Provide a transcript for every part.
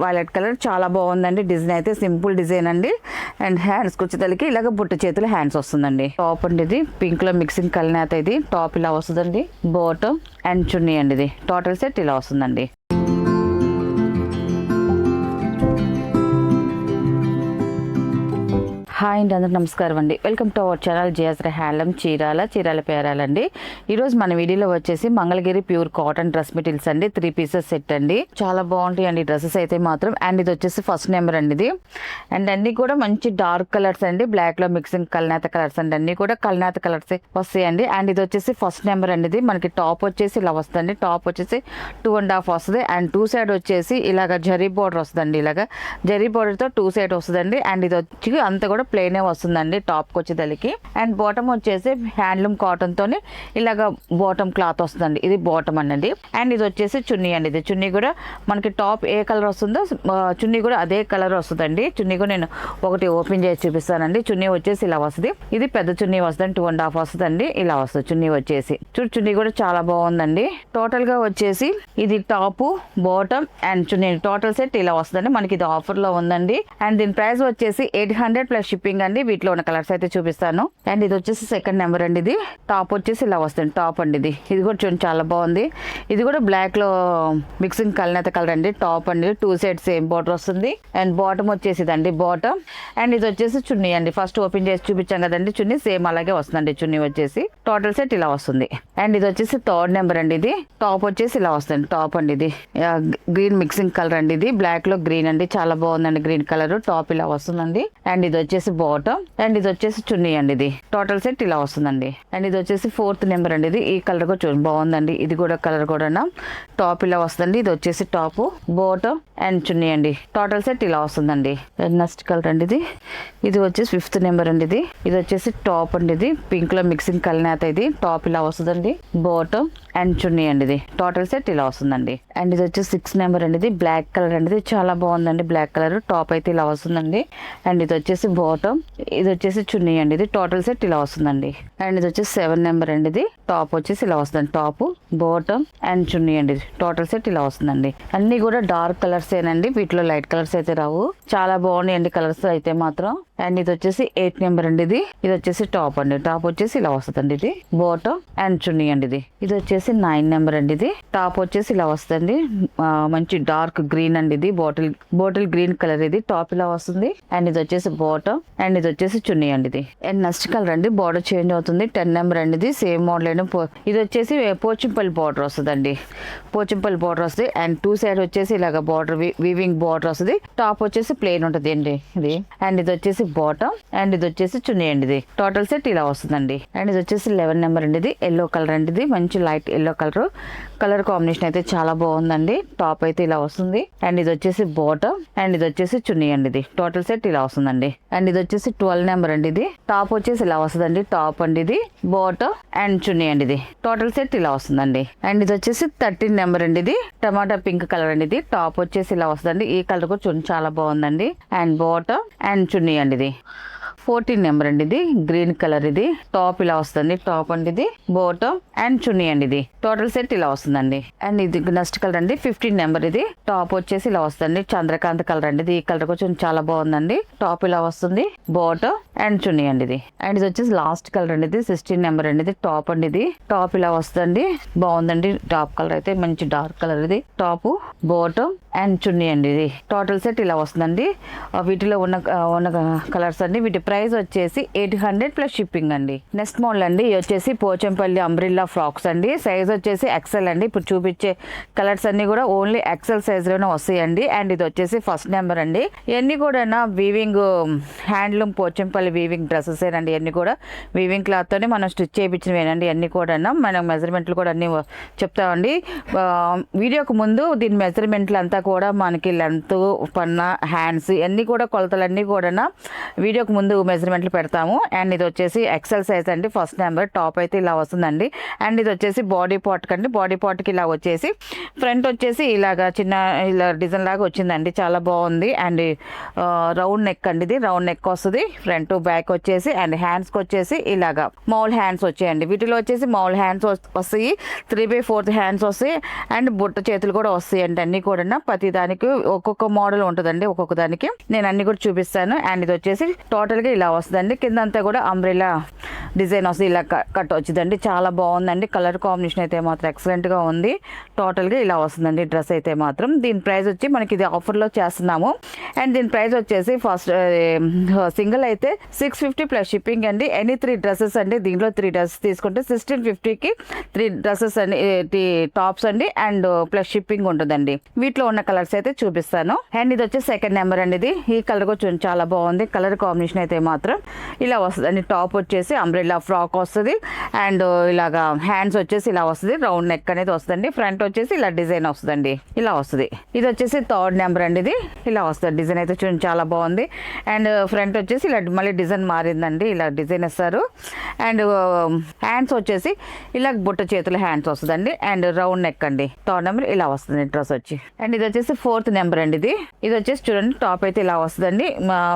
Violet colour చాలా బాగుందండి. Design అయితే సింపుల్ డిజైన్ అండి. అండ్ హ్యాండ్స్కి వచ్చేసరికి ఇలాగ బుట్ట చేతులు హ్యాండ్స్ వస్తుందండి. టాప్ అండి ఇది పింక్ లో మిక్సింగ్ కలినేత. ఇది టాప్ ఇలా వస్తుందండి. బాటమ్ అండ్ చున్నీ అండి. ఇది టోటల్ సెట్ ఇలా వస్తుందండి. హాయ్ అండి, అందరికి నమస్కారం అండి. Welcome to our channel Jayashree handloom Chirala పేరాలండి. ఈరోజు మన వీడియోలో వచ్చేసి Mangalagiri pure cotton dress materials అండి. 3 పీసెస్ సెట్ అండి. చాలా బాగుంటాయి అండి డ్రెస్సెస్ అయితే మాత్రం. అండ్ ఇది వచ్చేసి ఫస్ట్ నెంబర్ అండి ఇది. అండ్ అన్ని కూడా మంచి డార్క్ కలర్స్ అండి. బ్లాక్ లో మిక్సింగ్ కల్నేత కలర్స్ అండి. అన్ని కూడా కల్నేత కలర్స్ వస్తాయండి. అండ్ ఇది వచ్చేసి ఫస్ట్ నెంబర్ అండి ఇది. మనకి టాప్ వచ్చేసి ఇలా వస్తుంది. టాప్ వచ్చేసి 2.5 వస్తుంది. అండ్ 2 సైడ్ వచ్చేసి ఇలాగ జరీ బోర్డర్ వస్తుందండి. ఇలాగ జరీ బోర్డర్ తో 2 సైడ్ వస్తుందండి. అండ్ ఇది వచ్చి అంతా కూడా ప్లేనే వస్తుందండి టాప్కి వచ్చేదలికి. అండ్ బాటమ్ వచ్చేసి హ్యాండ్లూమ్ కాటన్ తోని ఇలాగ బాటమ్ క్లాత్ వస్తుందండి. ఇది బాటమ్ అండి. అండ్ ఇది వచ్చేసి చున్నీ అండి. ఇది చున్నీ కూడా మనకి టాప్ ఏ కలర్ వస్తుందో చున్నీ కూడా అదే కలర్ వస్తుందండి. చున్నీ కూడా నేను ఒకటి ఓపెన్ చేసి చూపిస్తానండి. చున్నీ వచ్చేసి ఇలా వస్తుంది. ఇది పెద్ద చున్నీ వస్తుంది. 2.5 వస్తుందండి. ఇలా వస్తుంది చున్నీ వచ్చేసి. చున్నీ కూడా చాలా బాగుందండి. టోటల్ గా వచ్చేసి ఇది top bottom and chunni total set ఇలా వస్తుందండి. మనకి ఇది ఆఫర్ లో ఉందండి. అండ్ దీని ప్రైస్ వచ్చేసి 800 ప్లస్ షిప్పింగ్ అండి. వీటిలో ఉన్న కలర్స్ అయితే చూపిస్తాను. అండ్ ఇది వచ్చేసి సెకండ్ నెంబర్ అండి. ఇది టాప్ వచ్చేసి ఇలా వస్తుంది. టాప్ అండి ఇది. ఇది కూడా చూడండి చాలా బాగుంది. ఇది కూడా బ్లాక్ లో మిక్సింగ్ కల్నేత కలర్ అండి. టాప్ అండి 2 సైడ్ సేమ్ బోర్డర్ వస్తుంది. అండ్ బాటమ్ వచ్చేసి ఇదండి బాటమ్. అండ్ ఇది వచ్చేసి చున్నీ అండి. ఫస్ట్ ఓపెన్ చేసి చూపించాం కదండి చున్నీ సేమ్ అలాగే వస్తుందండి. చున్నీ వచ్చేసి టోటల్ సెట్ ఇలా వస్తుంది. అండ్ ఇది వచ్చేసి థర్డ్ నెంబర్ అండి. ఇది టాప్ వచ్చేసి ఇలా వస్తుంది. టాప్ అండి ఇది గ్రీన్ మిక్సింగ్ కలర్ అండి. ఇది బ్లాక్ లో గ్రీన్ అండి. చాలా బాగుందండి గ్రీన్ కలర్. టాప్ ఇలా వస్తుందండి. అండ్ ఇది వచ్చేసి బాటమ్ అండ్ ఇది వచ్చేసి చున్నీ అండి. ఇది టోటల్ సెట్ ఇలా వస్తుందండి. అండ్ ఇది వచ్చేసి 4th నెంబర్ అండి. ఇది ఈ కలర్ కూడా చూడండి బాగుందండి. ఇది కూడా కలర్ కూడా టాప్ ఇలా వస్తుందండి. ఇది వచ్చేసి టాప్ బాటమ్ అండ్ చున్నీ అండి. టోటల్ సెట్ ఇలా వస్తుందండి. నెక్స్ట్ కలర్ అండి ఇది. ఇది వచ్చేసి 5th నెంబర్ అండి. ఇది వచ్చేసి టాప్ అండి. ఇది పింక్ లో మిక్సింగ్ కలినేత. ఇది టాప్ ఇలా వస్తుందండి. బాటమ్ అండ్ చున్నీ అండి. ఇది టోటల్ సెట్ ఇలా వస్తుందండి. అండ్ ఇది వచ్చేసి 6th నెంబర్ అండి. ఇది బ్లాక్ కలర్ అండి. ఇది చాలా బాగుందండి బ్లాక్ కలర్. టాప్ అయితే ఇలా వస్తుందండి. అండ్ ఇది వచ్చేసి బాటమ్. ఇది వచ్చేసి చున్నీ అండి. ఇది టోటల్ సెట్ ఇలా వస్తుందండి. అండ్ ఇది వచ్చేసి 7 నెంబర్ అండి. ఇది టాప్ వచ్చేసి ఇలా వస్తుంది. టాప్ బాటమ్ అండ్ చున్నీ అండి. టోటల్ సెట్ ఇలా వస్తుందండి. అన్ని కూడా డార్క్ కలర్స్ ఏనండి. వీటిలో లైట్ కలర్స్ అయితే రావు. చాలా బాగున్నాయండి కలర్స్ అయితే మాత్రం. అండ్ ఇది వచ్చేసి 8 నెంబర్ అండి. ఇది వచ్చేసి టాప్ అండి. టాప్ వచ్చేసి ఇలా వస్తుందండి. ఇది బాటమ్ అండ్ చున్నీ అండి. ఇది వచ్చేసి 9 నెంబర్ అండి. ఇది టాప్ వచ్చేసి ఇలా వస్తుంది. మంచి డార్క్ గ్రీన్ అండి. ఇది బాటిల్ గ్రీన్ కలర్. ఇది టాప్ ఇలా వస్తుంది. అండ్ ఇది వచ్చేసి బాటమ్ అండ్ ఇది వచ్చేసి చున్నీ అండి. ఇది అండ్ నెక్స్ట్ కలర్ అండి. బార్డర్ చేంజ్ అవుతుంది. 10 నెంబర్ అండి. ఇది సేమ్ మోడల్ అండి. ఇది వచ్చేసి పోచంపల్లి బార్డర్ వస్తుందండి. పోచంపల్లి బార్డర్ వస్తుంది. అండ్ 2 సైడ్ వచ్చేసి ఇలాగ బార్డర్ వీవింగ్ బార్డర్ వస్తుంది. టాప్ వచ్చేసి ప్లెయిన్ ఉంటుంది అండి ఇది. అండ్ ఇది వచ్చేసి బాటమ్ అండ్ ఇది వచ్చేసి చున్నీ అండి. ఇది టోటల్ సెట్ ఇలా వస్తుందండి. అండ్ ఇది వచ్చేసి 11 నెంబర్ అండి. ఇది ఎల్లో కలర్ అండి. ఇది మంచి లైట్ ఎల్లో కలర్ కాంబినేషన్ అయితే చాలా బాగుందండి. టాప్ అయితే ఇలా వస్తుంది. అండ్ ఇది వచ్చేసి బాటమ్ అండ్ ఇది వచ్చేసి చున్నీ అండి. ఇది టోటల్ సెట్ ఇలా వస్తుందండి. అండ్ ఇది వచ్చేసి 12 నెంబర్ అండి. ఇది టాప్ వచ్చేసి ఇలా వస్తుందండి. టాప్ అండి. ఇది బాటమ్ అండ్ చున్నీ అండి. ఇది టోటల్ సెట్ ఇలా వస్తుందండి. అండ్ ఇది వచ్చేసి 13 నెంబర్ అండి. ఇది టమాటా పింక్ కలర్ అండి. ఇది టాప్ వచ్చేసి ఇలా వస్తుందండి. ఈ కలర్ కూడా చున్నీ చాలా బాగుందండి. అండ్ బాటమ్ అండ్ చున్నీ అండి. ఇది 14 నెంబర్ అండి. ఇది గ్రీన్ కలర్. ఇది టాప్ ఇలా వస్తుంది. టాప్ అండి. ఇది బాటమ్ అండ్ చున్నీ అండి. ఇది టోటల్ సెట్ ఇలా వస్తుందండి. అండ్ ఇది నెక్స్ట్ కలర్ అండి. 15 నెంబర్. ఇది టాప్ వచ్చేసి ఇలా వస్తుంది. చంద్రకాంత్ కలర్ అండి. ఇది ఈ కలర్ కొంచెం చాలా బాగుందండి. టాప్ ఇలా వస్తుంది. బాటమ్ అండ్ చున్నీ అండి. ఇది అండ్ ఇది వచ్చేసి లాస్ట్ కలర్ అండి. ఇది 16 నెంబర్ అండి. ఇది టాప్ అండి. ఇది టాప్ ఇలా వస్తుంది. బాగుందండి. టాప్ కలర్ అయితే మంచి డార్క్ కలర్. ఇది టాప్ బాటమ్ అండ్ చున్నీ అండి. ఇది టోటల్ సెట్ ఇలా వస్తుందండి. వీటిలో ఉన్న కలర్స్ అండి. వీటి ప్రైస్ వచ్చేసి 800 ప్లస్ షిప్పింగ్ అండి. నెక్స్ట్ మోడల్ అండి. ఇది వచ్చేసి పోచంపల్లి అంబ్రిల్లా ఫ్రాక్స్ అండి. సైజ్ వచ్చేసి ఎక్సెల్ అండి. ఇప్పుడు చూపించే కలర్స్ అన్ని కూడా ఓన్లీ ఎక్సెల్ సైజ్ లోనే వస్తాయండి. అండ్ ఇది వచ్చేసి ఫస్ట్ నెంబర్ అండి. ఇవన్నీ కూడా weaving handloom Pochampally weaving dresses ఏనండి. ఇవన్నీ కూడా వీవింగ్ క్లాత్ తోనే మనం స్టిచ్ చేయించినవేనండి. అన్ని కూడా మనం మెజర్మెంట్లు కూడా అన్ని చెప్తామండి. వీడియోకి ముందు దీని మెజర్మెంట్లు అంతా కూడా మనకి లెంత్ పన్న హ్యాండ్స్ ఇవన్నీ కూడా కొలతలన్నీ కూడా వీడియోకి ముందు మెజర్మెంట్లు పెడతాము. అండ్ ఇది వచ్చేసి ఎక్సెల్ సైజ్ అండి. First number. టాప్ అయితే ఇలా వస్తుందండి. అండ్ ఇది వచ్చేసి బాడీ పార్ట్ కండి. బాడీ పార్ట్కి ఇలా వచ్చేసి ఫ్రంట్ వచ్చేసి ఇలాగా చిన్న ఇలా డిజైన్ లాగా వచ్చిందండి. చాలా బాగుంది. అండ్ రౌండ్ నెక్ అండి. ఇది రౌండ్ నెక్ వస్తుంది ఫ్రంట్. బ్యాక్ వచ్చేసి అండ్ హ్యాండ్స్కి వచ్చేసి ఇలాగా మౌల్ హ్యాండ్స్ వచ్చాయండి. వీటిలో వచ్చేసి మౌల్ హ్యాండ్స్ వస్తాయి, 3/4 హ్యాండ్స్ వస్తాయి అండ్ బుట్ట చేతులు కూడా వస్తాయి అండి. అన్ని కూడా ప్రతి దానికి ఒక్కొక్క మోడల్ ఉంటుందండి, ఒక్కొక్క దానికి నేను అన్ని కూడా చూపిస్తాను. అండ్ ఇది వచ్చేసి టోటల్గా ఇలా వస్తుందండి. కింద అంతా కూడా అంబ్రెలా డిజైన్ వస్తుంది, ఇలా కట్ వచ్చిందండి. చాలా బాగుందండి. కలర్ కాంబినేషన్ అయితే మాత్రం ఎక్సలెంట్గా ఉంది. టోటల్గా ఇలా వస్తుందండి డ్రెస్ అయితే మాత్రం. దీని ప్రైస్ వచ్చి మనకి ఇది ఆఫర్లో చేస్తున్నాము. అండ్ దీని ప్రైస్ వచ్చేసి ఫస్ట్ సింగిల్ అయితే 650 ప్లస్ షిప్పింగ్ అండి. ఎనీ 3 డ్రెస్సెస్ అండి, దీంట్లో 3 డ్రెస్సెస్ తీసుకుంటే 1650కి 3 డ్రెస్సెస్ అండి, టాప్స్ అండి అండ్ ప్లస్ షిప్పింగ్ ఉంటుందండి. వీటిలో ఉన్న కలర్స్ అయితే చూపిస్తాను. అండ్ ఇది వచ్చి సెకండ్ నెంబర్ అండి. ఇది ఈ కలర్ కూడా చాలా బాగుంది. కలర్ కాంబినేషన్ అయితే మాత్రం ఇలా వస్తుంది అండి. టాప్ వచ్చేసి అంబ్రెల్లా ఫ్రాక్ వస్తుంది అండ్ ఇలాగా హ్యాండ్స్ వచ్చేసి ఇలా వస్తుంది, రౌండ్ నెక్ అనేది వస్తుంది. ఫ్రంట్ వచ్చేసి ఇలా డిజైన్ వస్తుందండి, ఇలా వస్తుంది. ఇది వచ్చేసి థర్డ్ నెంబర్ అండి. ఇది ఇలా వస్తుంది. డిజైన్ అయితే చూడండి చాలా బాగుంది. అండ్ ఫ్రంట్ వచ్చేసి ఇలా మళ్ళీ డిజైన్ మారిందండి, ఇలా డిజైన్ ఇస్తారు. అండ్ హ్యాండ్స్ వచ్చేసి ఇలా బుట్ట చేతుల హ్యాండ్స్ వస్తుందండి అండ్ రౌండ్ నెక్ అండి. థర్డ్ నెంబర్ ఇలా వస్తుంది డ్రెస్ వచ్చి. అండ్ ఇది వచ్చేసి ఫోర్త్ నెంబర్ అండి. ఇది వచ్చేసి చూడండి టాప్ అయితే ఇలా వస్తుందండి.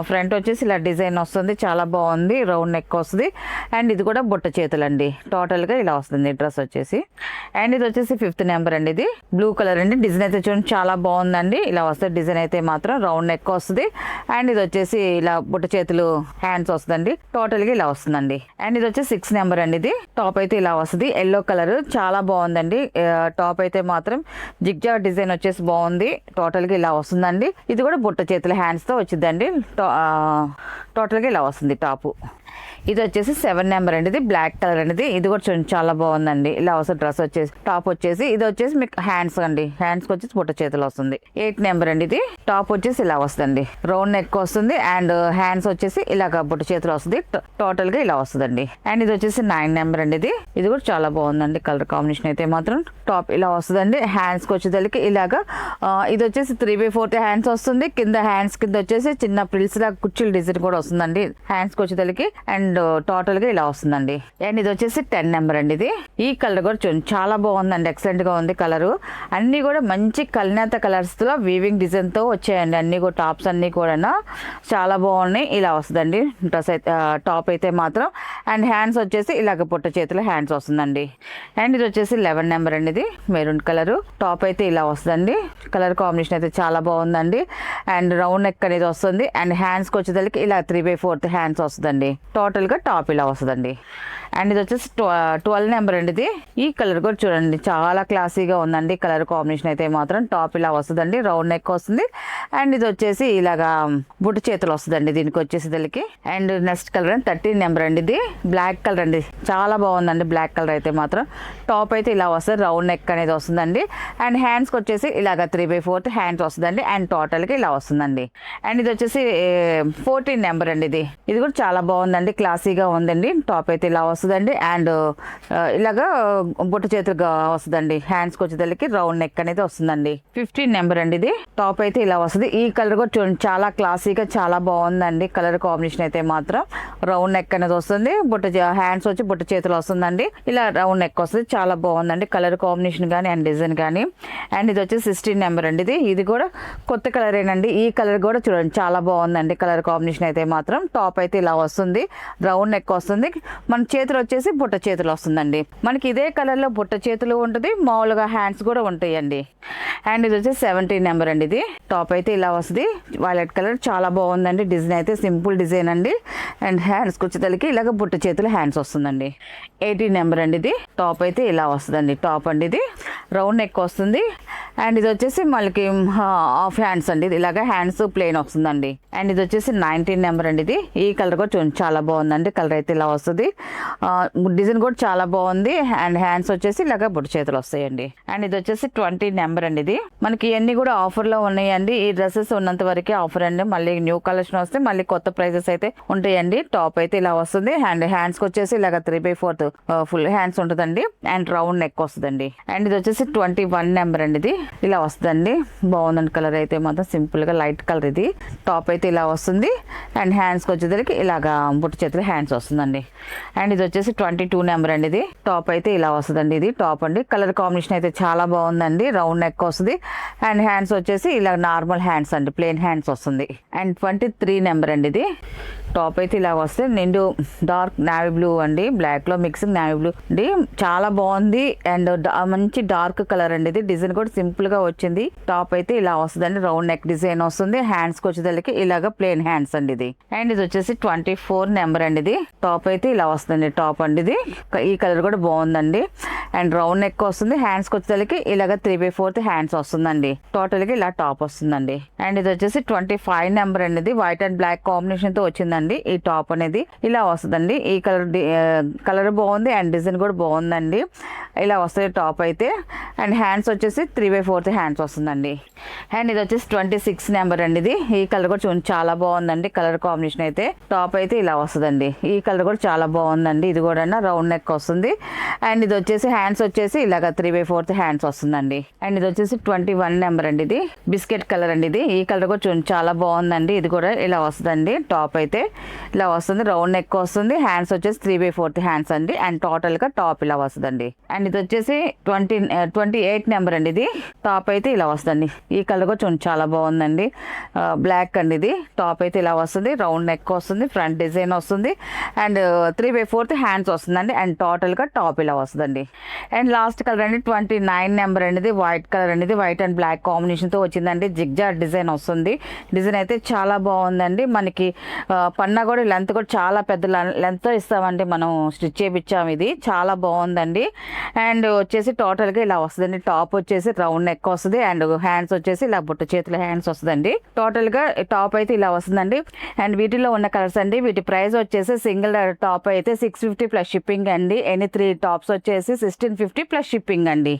ఫ్రంట్ వచ్చేసి ఇలా డిజైన్ వస్తుంది, చాలా బాగుంది. రౌండ్ నెక్ వస్తుంది అండ్ ఇది కూడా బుట్ట చేతులు అండి. టోటల్గా ఇలా వస్తుంది డ్రెస్ వచ్చేసి. అండ్ ఇది వచ్చేసి ఫిఫ్త్ నెంబర్ అండి. ఇది బ్లూ కలర్ అండి. డిజైన్ అయితే చూడండి చాలా బాగుందండి. ఇలా వస్తుంది డిజైన్ అయితే మాత్రం, రౌండ్ నెక్ వస్తుంది అండ్ ఇది వచ్చేసి ఇలా బుట్ట చేతులు హ్యాండ్స్ వస్తుందండి. టోటల్గా ఇలా వస్తుందండి. అండ్ ఇది వచ్చేసి 6 నెంబర్ అండి. ఇది టాప్ అయితే ఇలా వస్తుంది, ఎల్లో కలర్ చాలా బాగుందండి. టాప్ అయితే మాత్రం జిగ్జా డిజైన్ వచ్చేసి బాగుంది. టోటల్గా ఇలా వస్తుందండి. ఇది కూడా బుట్ట చేతుల హ్యాండ్స్తో వచ్చిందండి. టోటల్గా ఇలా వస్తుంది టాపు. ఇది వచ్చేసి 7 నెంబర్ అండి. ఇది బ్లాక్ కలర్ అనేది. ఇది కూడా చూడండి చాలా బాగుందండి. ఇలా వస్తుంది డ్రెస్ వచ్చేసి. టాప్ వచ్చేసి ఇది వచ్చేసి మీకు హ్యాండ్స్ అండి, హ్యాండ్స్కి వచ్చేసి బుట్ట చేతులు వస్తుంది. 8 నెంబర్ అండి. ఇది టాప్ వచ్చేసి ఇలా వస్తుంది, రౌండ్ నెక్ వస్తుంది అండ్ హ్యాండ్స్ వచ్చేసి ఇలాగ బుట్ట చేతులు వస్తుంది. టోటల్ గా ఇలా వస్తుందండి. అండ్ ఇది వచ్చేసి 9 నెంబర్ అండి. ఇది కూడా చాలా బాగుందండి. కలర్ కాంబినేషన్ అయితే మాత్రం టాప్ ఇలా వస్తుందండి. హ్యాండ్స్కి వచ్చేసరికి ఇలాగా ఇది వచ్చేసి 3/4 హ్యాండ్స్ వస్తుంది. కింద హ్యాండ్స్ కింద వచ్చేసి చిన్న ప్రిల్స్ లాగా కుర్చీల డిజైన్ కూడా వస్తుందండి హ్యాండ్స్కి వచ్చేసరికి. అండ్ టోటల్ గా ఇలా వస్తుందండి. అండ్ ఇది వచ్చేసి 10 నెంబర్ అండి. ఇది ఈ కలర్ కూడా చూడండి చాలా బాగుందండి, ఎక్సలెంట్ గా ఉంది కలరు. అన్ని కూడా మంచి కల్నేత కలర్స్ తో వీవింగ్ డిజైన్ తో వచ్చాయండి. అన్ని కూడా టాప్స్ అన్ని కూడా చాలా బాగున్నాయి. ఇలా వస్తుందండి డ్రెస్ అయితే, టాప్ అయితే మాత్రం. అండ్ హ్యాండ్స్ వచ్చేసి ఇలాగ పుట్ట చేతిలో హ్యాండ్స్ వస్తుందండి. అండ్ ఇది వచ్చేసి 11 నెంబర్ అండి. ఇది మెరూన్ కలర్. టాప్ అయితే ఇలా వస్తుందండి. కలర్ కాంబినేషన్ అయితే చాలా బాగుందండి. అండ్ రౌండ్ నెక్ అనేది వస్తుంది. అండ్ హ్యాండ్స్కి వచ్చేసరికి ఇలా 3/4 హ్యాండ్స్ వస్తుందండి. టోటల్గా టాప్ ఇలా వస్తుందండి. అండ్ ఇది వచ్చేసి 12 నెంబర్ అండి. ఇది ఈ కలర్ కూడా చూడండి చాలా క్లాసీగా ఉందండి. కలర్ కాంబినేషన్ అయితే మాత్రం టాప్ ఇలా వస్తుందండి, రౌండ్ నెక్ వస్తుంది. అండ్ ఇది వచ్చేసి ఇలాగా బుట్ట చేతులు వస్తుందండి దీనికి వచ్చేసి. అండ్ నెక్స్ట్ కలర్ 13 నెంబర్ అండి. ఇది బ్లాక్ కలర్ అండి, చాలా బాగుందండి బ్లాక్ కలర్ అయితే మాత్రం. టాప్ అయితే ఇలా వస్తుంది, రౌండ్ నెక్ అనేది వస్తుందండి. అండ్ హ్యాండ్స్కి వచ్చేసి ఇలాగ 3/4 హ్యాండ్స్ వస్తుందండి. అండ్ టోటల్గా ఇలా వస్తుందండి. అండ్ ఇది వచ్చేసి 14 నెంబర్ అండి. ఇది కూడా చాలా బాగుందండి, క్లాసీగా ఉందండి. టాప్ అయితే ఇలా వస్తుందండి. అండ్ ఇలాగా బుట్ట చేతులుగా వస్తుందండి. హ్యాండ్స్కి వచ్చేసరికి రౌండ్ నెక్ అనేది వస్తుందండి. 15 నెంబర్ అండి. ఇది టాప్ అయితే ఇలా వస్తుంది. ఈ కలర్ కూడా చూడండి చాలా క్లాసీగా చాలా బాగుందండి. కలర్ కాంబినేషన్ అయితే మాత్రం రౌండ్ నెక్ అనేది వస్తుంది, హ్యాండ్స్ వచ్చి బుట్ట చేతులు వస్తుందండి. ఇలా రౌండ్ నెక్ వస్తుంది, చాలా బాగుందండి కలర్ కాంబినేషన్ కానీ అండ్ డిజైన్ కానీ. అండ్ ఇది వచ్చి 16 నెంబర్ అండి. ఇది కూడా కొత్త కలర్ ఏనండి. ఈ కలర్ కూడా చూడండి చాలా బాగుందండి. కలర్ కాంబినేషన్ అయితే మాత్రం టాప్ అయితే ఇలా వస్తుంది, రౌండ్ నెక్ వస్తుంది. మన చేతులు వచ్చేసి బుట్ట చేతులు వస్తుందండి. మనకి ఇదే కలర్ లో బుట్ట చేతులు ఉంటుంది, మామూలుగా హ్యాండ్స్ కూడా ఉంటాయండి. అండ్ ఇది వచ్చి 17 నెంబర్ అండి. ఇది టాప్ అయితే ఇలా వస్తుంది, వైలెట్ కలర్, చాలా బాగుందండి. డిజైన్ అయితే సింపుల్ డిజైన్ అండి. అండ్ హ్యాండ్స్కి వచ్చేసరికి ఇలాగ బుట్ట చేతులు హ్యాండ్స్ వస్తుందండి. 18 నెంబర్ అండి. ఇది టాప్ అయితే ఇలా వస్తుందండి. టాప్ అండి ఇది రౌండ్ నెక్ వస్తుంది. అండ్ ఇది వచ్చేసి మనకి హాఫ్ హ్యాండ్స్ అండి. ఇలాగ హ్యాండ్స్ ప్లెయిన్ వస్తుందండి. అండ్ ఇది వచ్చేసి 19 నెంబర్ అండి. ఈ కలర్ కూడా చూడండి చాలా బాగుందండి. కలర్ అయితే ఇలా వస్తుంది, డిజైన్ కూడా చాలా బాగుంది. అండ్ హ్యాండ్స్ వచ్చేసి ఇలాగ బుట్ట చేతులు వస్తాయండి. అండ్ ఇది వచ్చేసి 20 నెంబర్ అండి. ఇది మనకి ఇవన్నీ కూడా ఆఫర్లో ఉన్నాయండి. ఈ డ్రెస్సెస్ ఉన్నంత వరకే ఆఫర్ అండి. మళ్ళీ న్యూ కలెక్షన్ వస్తే మళ్ళీ కొత్త ప్రైజెస్ అయితే ఉంటాయండి. టాప్ అయితే ఇలా వస్తుంది. అండ్ హ్యాండ్స్కి వచ్చేసి ఇలాగ 3/4 ఫుల్ హ్యాండ్స్ ఉంటుందండి. అండ్ రౌండ్ నెక్ వస్తుందండి. అండ్ ఇది వచ్చేసి 21 నెంబర్ అండి. ఇది ఇలా వస్తుందండి, బాగుందండి. కలర్ అయితే మాత్రం సింపుల్ గా లైట్ కలర్. ఇది టాప్ అయితే ఇలా వస్తుంది. అండ్ హ్యాండ్స్కి వచ్చేసరికి ఇలాగా బుట్ట చేతులు 4 హ్యాండ్స్ వస్తుందండి. అండ్ ఇది వచ్చేసి 22 నెంబర్ అండి. ఇది టాప్ అయితే ఇలా వస్తుందండి. ఇది టాప్ అండి. కలర్ కాంబినేషన్ అయితే చాలా బాగుందండి. రౌండ్ నెక్ వస్తుంది అండ్ హ్యాండ్స్ వచ్చేసి ఇలా నార్మల్ హ్యాండ్స్ అండి, ప్లెయిన్ హ్యాండ్స్ వస్తుంది. అండ్ 23 నెంబర్ అండి. ఇది టాప్ అయితే ఇలా వస్తే నిండు డార్క్ నావీ బ్లూ అండి, బ్లాక్ లో మిక్సింగ్ నావీ బ్లూ అండి. చాలా బాగుంది అండ్ మంచి డార్క్ కలర్ అండి. ఇది డిజైన్ కూడా సింపుల్ గా వచ్చింది. టాప్ అయితే ఇలా వస్తుందండి. రౌండ్ నెక్ డిజైన్ వస్తుంది. హ్యాండ్స్ కి వచ్చేసరికి ఇలాగ ప్లెయిన్ హ్యాండ్స్ అండి. ఇది అండ్ ఇది వచ్చేసి 24 నెంబర్ అండి. ఇది టాప్ అయితే ఇలా వస్తుంది. టాప్ అండి. ఇది ఈ కలర్ కూడా బాగుందండి. అండ్ రౌండ్ నెక్ వస్తుంది. హ్యాండ్స్ కి వచ్చేసరికి ఇలాగ 3/4 హ్యాండ్స్ వస్తుందండి. టోటల్ గా ఇలా టాప్ వస్తుందండి. అండ్ ఇది వచ్చేసి 25 నెంబర్ అండి. ఇది వైట్ అండ్ బ్లాక్ కాంబినేషన్ తో వచ్చిందండి. ఈ టాప్ అనేది ఇలా వస్తుందండి. ఈ కలర్ బాగుంది అండ్ డిజైన్ కూడా బాగుందండి. ఇలా వస్తుంది టాప్ అయితే. అండ్ హ్యాండ్స్ వచ్చేసి 3/4 హ్యాండ్స్ వస్తుందండి. అండ్ ఇది వచ్చేసి 26 నెంబర్ అండి. ఇది ఈ కలర్ కూడా చూడండి చాలా బాగుందండి. కలర్ కాంబినేషన్ అయితే టాప్ అయితే ఇలా వస్తుందండి. ఈ కలర్ కూడా చాలా బాగుందండి. ఇది కూడా రౌండ్ నెక్ వస్తుంది. అండ్ ఇది వచ్చేసి హ్యాండ్స్ వచ్చేసి ఇలాగ 3/4 హ్యాండ్స్ వస్తుందండి. అండ్ ఇది వచ్చేసి 21 నెంబర్ అండి. ఇది బిస్కెట్ కలర్ అండి. ఇది ఈ కలర్ కూడా చూడండి చాలా బాగుందండి. ఇది కూడా ఇలా వస్తుందండి. టాప్ అయితే ఇలా వస్తుంది. రౌండ్ నెక్ వస్తుంది. హ్యాండ్స్ వచ్చేసి 3/4 హ్యాండ్స్ అండి. అండ్ టోటల్ గా టాప్ ఇలా వస్తుందండి. అండ్ ఇది వచ్చేసి 28 నెంబర్ అండి. ఇది టాప్ అయితే ఇలా వస్తుందండి. ఈ కలర్ కూడా చూడండి చాలా బాగుందండి. బ్లాక్ అండి. ఇది టాప్ అయితే ఇలా వస్తుంది. రౌండ్ నెక్ వస్తుంది. ఫ్రంట్ డిజైన్ వస్తుంది. అండ్ 3/4 హ్యాండ్స్ వస్తుందండి. అండ్ టోటల్ గా టాప్ ఇలా వస్తుందండి. అండ్ లాస్ట్ కలర్ అండి 29 నెంబర్ అండి. ఇది వైట్ కలర్ అండి. ఇది వైట్ అండ్ బ్లాక్ కాంబినేషన్ తో వచ్చిందండి. జిగ్జాగ్ డిజైన్ వస్తుంది. డిజైన్ అయితే చాలా బాగుందండి. మనకి పన్నా కూడా లెంత్ కూడా చాలా పెద్ద లెంత్ ఇస్తామండి. మనం స్టిచ్ చేయించాము. ఇది చాలా బాగుందండి. అండ్ వచ్చేసి టోటల్ గా ఇలా వస్తుందండి. టాప్ వచ్చేసి రౌండ్ నెక్ వస్తుంది. అండ్ హ్యాండ్స్ వచ్చేసి ఇలా బుట్ట చేతుల హ్యాండ్స్ వస్తుందండి. టోటల్ గా టాప్ అయితే ఇలా వస్తుందండి. అండ్ వీటిలో ఉన్న కలర్స్ అండి. వీటి ప్రైస్ వచ్చేసి సింగిల్ టాప్ అయితే 650 ప్లస్ షిప్పింగ్ అండి. ఎనీ 3 టాప్స్ వచ్చేసి 1650 ప్లస్ షిప్పింగ్ అండి.